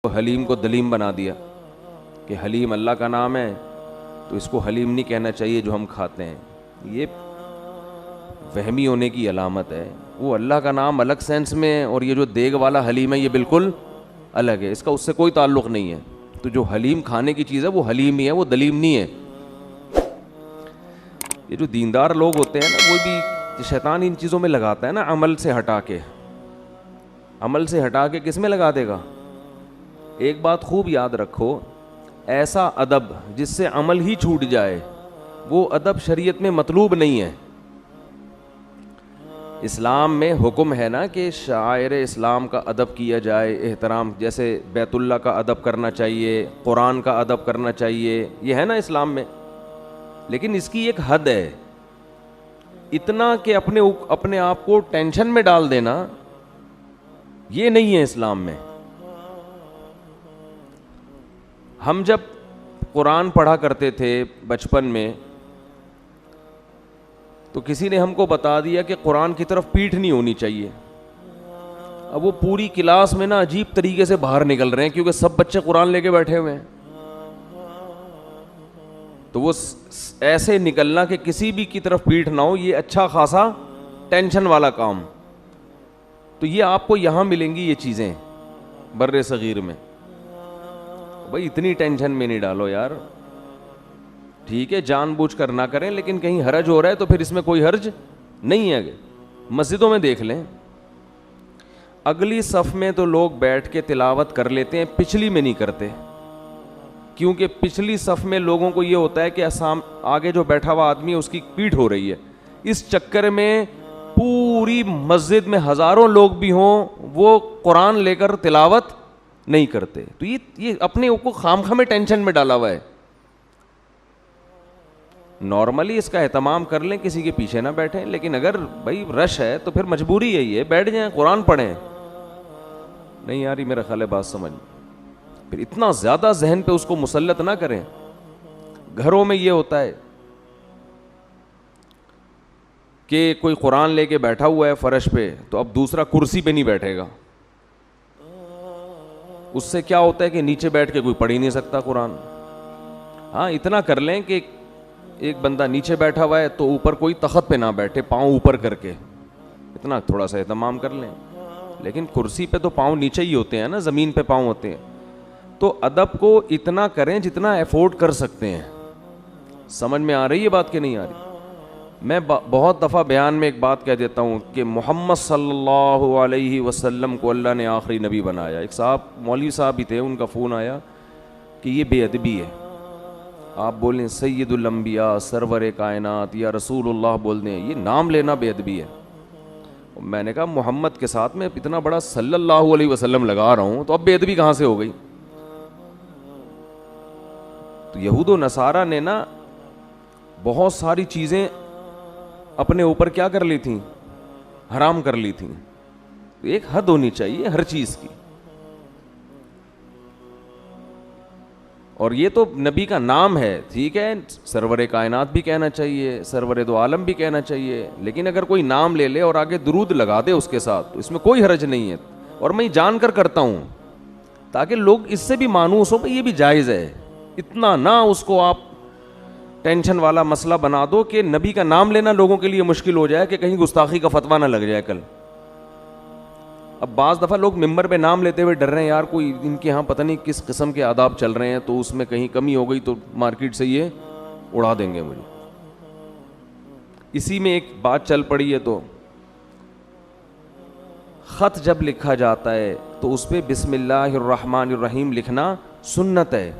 حلیم کو دلیم بنا دیا کہ حلیم اللہ کا نام ہے تو اس کو حلیم نہیں کہنا چاہیے جو ہم کھاتے ہیں. یہ وہمی ہونے کی علامت ہے. وہ اللہ کا نام الگ سینس میں ہے اور یہ جو دیگ والا حلیم ہے یہ بالکل الگ ہے, اس کا اس سے کوئی تعلق نہیں ہے. تو جو حلیم کھانے کی چیز ہے وہ حلیم ہی ہے, وہ دلیم نہیں ہے. یہ جو دیندار لوگ ہوتے ہیں نا, وہ بھی شیطان ان چیزوں میں لگاتا ہے نا, عمل سے ہٹا کے. عمل سے ہٹا کے کس میں لگا دے گا؟ ایک بات خوب یاد رکھو, ایسا ادب جس سے عمل ہی چھوٹ جائے وہ ادب شریعت میں مطلوب نہیں ہے. اسلام میں حکم ہے نا کہ شاعر اسلام کا ادب کیا جائے, احترام, جیسے بیت اللہ کا ادب کرنا چاہیے, قرآن کا ادب کرنا چاہیے, یہ ہے نا اسلام میں. لیکن اس کی ایک حد ہے, اتنا کہ اپنے آپ کو ٹینشن میں ڈال دینا یہ نہیں ہے اسلام میں. ہم جب قرآن پڑھا کرتے تھے بچپن میں تو کسی نے ہم کو بتا دیا کہ قرآن کی طرف پیٹھ نہیں ہونی چاہیے. اب وہ پوری کلاس میں نا عجیب طریقے سے باہر نکل رہے ہیں کیونکہ سب بچے قرآن لے کے بیٹھے ہوئے ہیں. تو وہ ایسے نکلنا کہ کسی بھی کی طرف پیٹھ نہ ہو, یہ اچھا خاصا ٹینشن والا کام. تو یہ آپ کو یہاں ملیں گی یہ چیزیں بر صغیر میں. بھائی اتنی ٹینشن میں نہیں ڈالو یار, ٹھیک ہے جان بوجھ کر نہ کریں, لیکن کہیں حرج ہو رہا ہے تو پھر اس میں کوئی حرج نہیں ہے. مسجدوں میں دیکھ لیں, اگلی صف میں تو لوگ بیٹھ کے تلاوت کر لیتے ہیں, پچھلی میں نہیں کرتے, کیونکہ پچھلی صف میں لوگوں کو یہ ہوتا ہے کہ آگے جو بیٹھا ہوا آدمی ہے اس کی پیٹھ ہو رہی ہے. اس چکر میں پوری مسجد میں ہزاروں لوگ بھی ہوں وہ قرآن لے کر تلاوت نہیں کرتے. تو یہ اپنے کو خامخواہ میں ٹینشن میں ڈالا ہوا ہے. نارملی اس کا اہتمام کر لیں, کسی کے پیچھے نہ بیٹھیں, لیکن اگر بھائی رش ہے تو پھر مجبوری ہے, یہ بیٹھ جائیں قرآن پڑھیں. نہیں یار یہ میرا خیال ہے بات سمجھ, پھر اتنا زیادہ ذہن پہ اس کو مسلط نہ کریں. گھروں میں یہ ہوتا ہے کہ کوئی قرآن لے کے بیٹھا ہوا ہے فرش پہ, تو اب دوسرا کرسی پہ نہیں بیٹھے گا. اس سے کیا ہوتا ہے کہ نیچے بیٹھ کے کوئی پڑھ ہی نہیں سکتا قرآن. ہاں اتنا کر لیں کہ ایک بندہ نیچے بیٹھا ہوا ہے تو اوپر کوئی تخت پہ نہ بیٹھے, پاؤں اوپر کر کے, اتنا تھوڑا سا اہتمام کر لیں. لیکن کرسی پہ تو پاؤں نیچے ہی ہوتے ہیں نا, زمین پہ پاؤں ہوتے ہیں. تو ادب کو اتنا کریں جتنا افورڈ کر سکتے ہیں. سمجھ میں آ رہی ہے بات کہ نہیں آ رہی؟ میں بہت دفعہ بیان میں ایک بات کہہ دیتا ہوں کہ محمد صلی اللہ علیہ وسلم کو اللہ نے آخری نبی بنایا. ایک صاحب مولوی صاحب ہی تھے, ان کا فون آیا کہ یہ بے ادبی ہے. آپ بولیں سید الانبیاء, سرور کائنات, یا رسول اللہ بول دیں, یہ نام لینا بے ادبی ہے. میں نے کہا محمد کے ساتھ میں اتنا بڑا صلی اللہ علیہ وسلم لگا رہا ہوں تو اب بے ادبی کہاں سے ہو گئی؟ تو یہود و نصارہ نے نا بہت ساری چیزیں اپنے اوپر کیا کر لی تھیں, حرام کر لی تھیں. تو ایک حد ہونی چاہیے ہر چیز کی. اور یہ تو نبی کا نام ہے, ٹھیک ہے, سرور کائنات بھی کہنا چاہیے, سرور دو عالم بھی کہنا چاہیے, لیکن اگر کوئی نام لے لے اور آگے درود لگا دے اس کے ساتھ تو اس میں کوئی حرج نہیں ہے. اور میں جان کر کرتا ہوں تاکہ لوگ اس سے بھی مانوس ہوں کہ یہ بھی جائز ہے. اتنا نہ اس کو آپ ٹینشن والا مسئلہ بنا دو کہ نبی کا نام لینا لوگوں کے لیے مشکل ہو جائے کہ کہیں گستاخی کا فتویٰ نہ لگ جائے کل. اب بعض دفعہ لوگ ممبر پہ نام لیتے ہوئے ڈر رہے ہیں, یار کوئی ان کے ہاں پتہ نہیں کس قسم کے آداب چل رہے ہیں, تو اس میں کہیں کمی ہو گئی تو مارکیٹ سے یہ اڑا دیں گے مجھے. اسی میں ایک بات چل پڑی ہے, تو خط جب لکھا جاتا ہے تو اس پہ بسم اللہ الرحمن الرحیم لکھنا سنت ہے.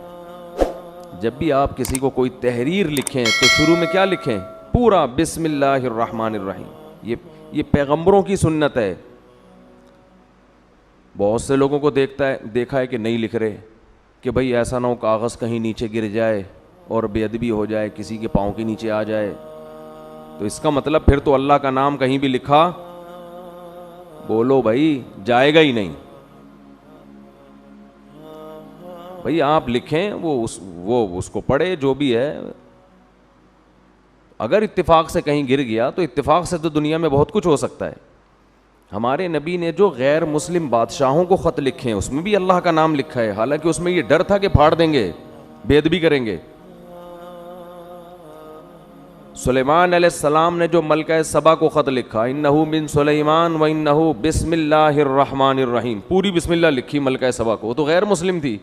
جب بھی آپ کسی کو کوئی تحریر لکھیں تو شروع میں کیا لکھیں؟ پورا بسم اللہ الرحمن الرحیم. یہ پیغمبروں کی سنت ہے. بہت سے لوگوں کو دیکھا ہے کہ نہیں لکھ رہے, کہ بھئی ایسا نہ ہو کاغذ کہیں نیچے گر جائے اور بے ادبی ہو جائے, کسی کے پاؤں کے نیچے آ جائے. تو اس کا مطلب پھر تو اللہ کا نام کہیں بھی لکھا, بولو بھائی, جائے گا ہی نہیں. بھئی آپ لکھیں, وہ اس کو پڑھے جو بھی ہے. اگر اتفاق سے کہیں گر گیا تو اتفاق سے تو دنیا میں بہت کچھ ہو سکتا ہے. ہمارے نبی نے جو غیر مسلم بادشاہوں کو خط لکھے ہیں اس میں بھی اللہ کا نام لکھا ہے، حالانکہ اس میں یہ ڈر تھا کہ پھاڑ دیں گے، بے ادبی کریں گے۔ سلیمان علیہ السلام نے جو ملکہ سبا کو خط لکھا، انہو من سلیمان و انہو بسم اللہ الرحمن الرحیم، پوری بسم اللہ لکھی ملکہ سبا کو، وہ تو غیر مسلم تھی،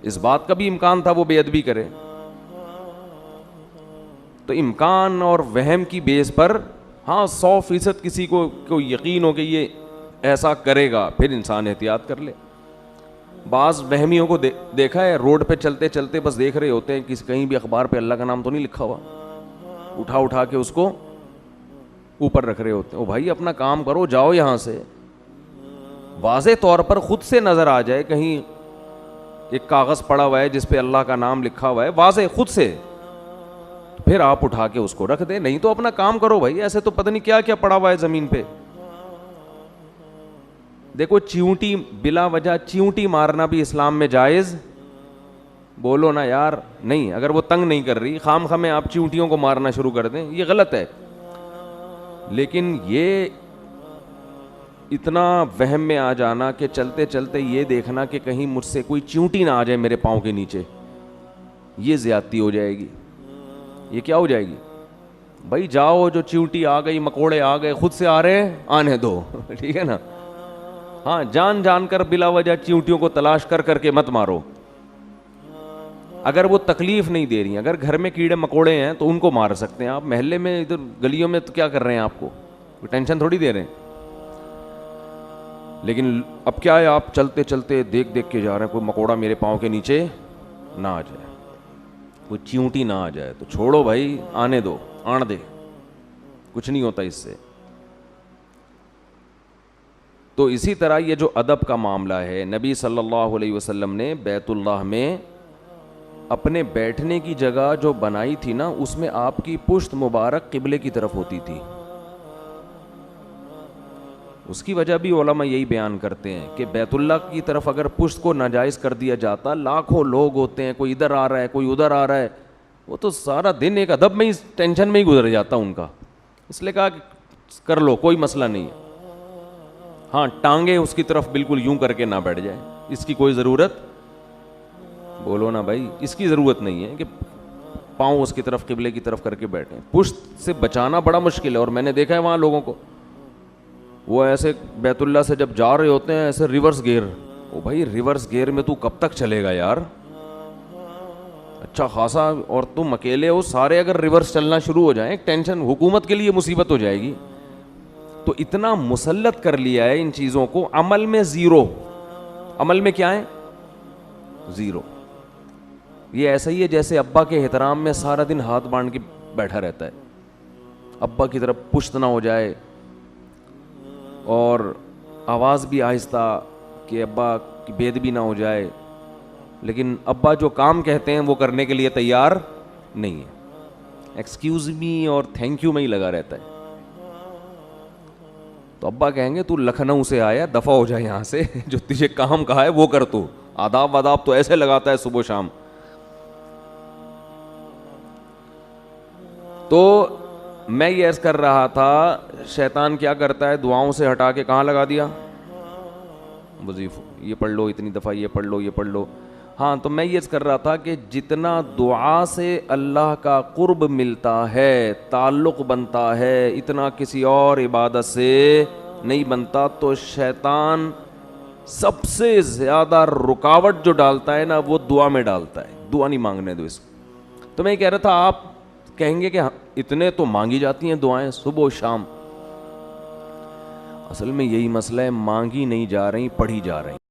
اس بات کا بھی امکان تھا وہ بے ادبی کرے۔ تو امکان اور وہم کی بیس پر ہاں 100% کسی کو یقین ہو کہ یہ ایسا کرے گا، پھر انسان احتیاط کر لے۔ بعض وہمیوں کو دیکھا ہے روڈ پہ چلتے چلتے بس دیکھ رہے ہوتے ہیں کہ کہیں بھی اخبار پہ اللہ کا نام تو نہیں لکھا ہوا، اٹھا کے اس کو اوپر رکھ رہے ہوتے ہیں۔ او بھائی اپنا کام کرو، جاؤ یہاں سے۔ واضح طور پر خود سے نظر آ جائے کہیں ایک کاغذ پڑا ہوا ہے جس پہ اللہ کا نام لکھا ہوا ہے، واضح خود سے، پھر آپ اٹھا کے اس کو رکھ دیں، نہیں تو اپنا کام کرو بھائی، ایسے تو پتہ نہیں کیا کیا پڑا ہوا ہے زمین پہ۔ دیکھو چیونٹی، بلا وجہ چیونٹی مارنا بھی اسلام میں جائز، بولو نا یار، نہیں، اگر وہ تنگ نہیں کر رہی، خام خامے آپ چیونٹیوں کو مارنا شروع کر دیں، یہ غلط ہے۔ لیکن یہ اتنا وہم میں آ جانا کہ چلتے چلتے یہ دیکھنا کہ کہیں مجھ سے کوئی چیونٹی نہ آ جائے میرے پاؤں کے نیچے، یہ زیادتی ہو جائے گی۔ یہ کیا ہو جائے گی؟ بھائی جاؤ، جو چیونٹی آ گئی، مکوڑے آ گئے، خود سے آ رہے ہیں، آنے دو، ٹھیک ہے نا۔ ہاں جان کر بلا وجہ چیونٹیوں کو تلاش کر کے مت مارو، اگر وہ تکلیف نہیں دے رہی ہیں۔ اگر گھر میں کیڑے مکوڑے ہیں تو ان کو مار سکتے ہیں آپ، محلے میں ادھر گلیوں میں تو کیا کر رہے ہیں، آپ کو کوئی ٹینشن تھوڑی دے رہے ہیں۔ لیکن اب کیا ہے، آپ چلتے چلتے دیکھ کے جا رہے ہیں کوئی مکوڑا میرے پاؤں کے نیچے نہ آ جائے، کوئی چیونٹی نہ آ جائے، تو چھوڑو بھائی، آنے دو، آن دے، کچھ نہیں ہوتا اس سے۔ تو اسی طرح یہ جو ادب کا معاملہ ہے، نبی صلی اللہ علیہ وسلم نے بیت اللہ میں اپنے بیٹھنے کی جگہ جو بنائی تھی نا، اس میں آپ کی پشت مبارک قبلے کی طرف ہوتی تھی۔ اس کی وجہ بھی علماء یہی بیان کرتے ہیں کہ بیت اللہ کی طرف اگر پشت کو ناجائز کر دیا جاتا، لاکھوں لوگ ہوتے ہیں، کوئی ادھر آ رہا ہے، کوئی ادھر آ رہا ہے، وہ تو سارا دن ایک ادب میں ہی، ٹینشن میں ہی گزر جاتا ان کا۔ اس لیے کہا کہ کر لو، کوئی مسئلہ نہیں ہے۔ ہاں ٹانگیں اس کی طرف بالکل یوں کر کے نہ بیٹھ جائے، اس کی کوئی ضرورت، بولو نا بھائی، اس کی ضرورت نہیں ہے کہ پاؤں اس کی طرف قبلے کی طرف کر کے بیٹھیں۔ پشت سے بچانا بڑا مشکل ہے، اور میں نے دیکھا ہے وہاں لوگوں کو، وہ ایسے بیت اللہ سے جب جا رہے ہوتے ہیں ایسے ریورس گیئر، او بھائی ریورس گیئر میں تو کب تک چلے گا یار، اچھا خاصا، اور تم اکیلے ہو، سارے اگر ریورس چلنا شروع ہو جائیں، ٹینشن، حکومت کے لیے مصیبت ہو جائے گی۔ تو اتنا مسلط کر لیا ہے ان چیزوں کو، عمل میں زیرو، عمل میں کیا ہے؟ زیرو۔ یہ ایسا ہی ہے جیسے ابا کے احترام میں سارا دن ہاتھ باندھ کے بیٹھا رہتا ہے، ابا کی طرف پشت نہ ہو جائے، اور آواز بھی آہستہ کہ ابا کی بے ادبی نہ ہو جائے، لیکن ابا جو کام کہتے ہیں وہ کرنے کے لیے تیار نہیں ہے، ایکسکیوز می اور تھینک یو میں ہی لگا رہتا ہے۔ تو ابا کہیں گے تو لکھنؤ سے آیا، دفع ہو جائے یہاں سے، جو تجھے کام کہا ہے وہ کر، تو آداب واداب تو ایسے لگاتا ہے صبح و شام۔ تو میں یہ عرض کر رہا تھا، شیطان کیا کرتا ہے، دعاؤں سے ہٹا کے کہاں لگا دیا؟ وظیفہ، یہ پڑھ لو اتنی دفعہ، یہ پڑھ لو، یہ پڑھ لو۔ ہاں تو میں یہ عرض کر رہا تھا کہ جتنا دعا سے اللہ کا قرب ملتا ہے، تعلق بنتا ہے، اتنا کسی اور عبادت سے نہیں بنتا۔ تو شیطان سب سے زیادہ رکاوٹ جو ڈالتا ہے نا، وہ دعا میں ڈالتا ہے، دعا نہیں مانگنے دو اس کو۔ تو میں کہہ رہا تھا، آپ کہیں گے کہ اتنے تو مانگی جاتی ہیں دعائیں صبح و شام، اصل میں یہی مسئلہ ہے، مانگی نہیں جا رہی، پڑھی جا رہی۔